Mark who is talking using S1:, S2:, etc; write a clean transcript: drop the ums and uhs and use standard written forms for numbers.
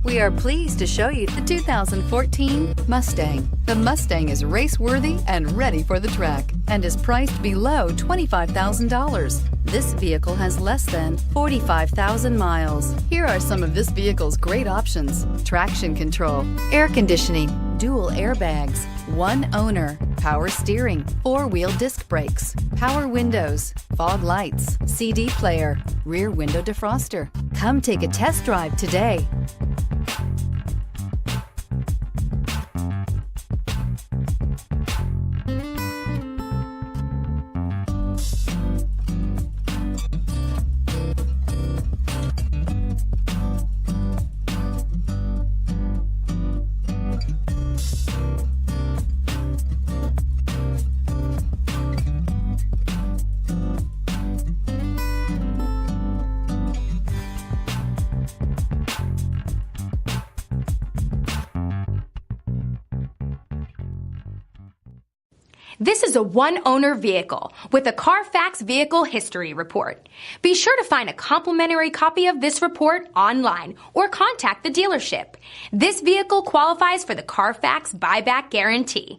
S1: We are pleased to show you the 2014 Mustang. The Mustang is race-worthy and ready for the track and is priced below $25,000. This vehicle has less than 45,000 miles. Here are some of this vehicle's great options: traction control, air conditioning, dual airbags, one owner, power steering, four-wheel disc brakes, power windows, fog lights, CD player, rear window defroster. Come take a test drive today.
S2: This is a one-owner vehicle with a CARFAX Vehicle History Report. Be sure to find a complimentary copy of this report online or contact the dealership. This vehicle qualifies for the CARFAX Buyback Guarantee.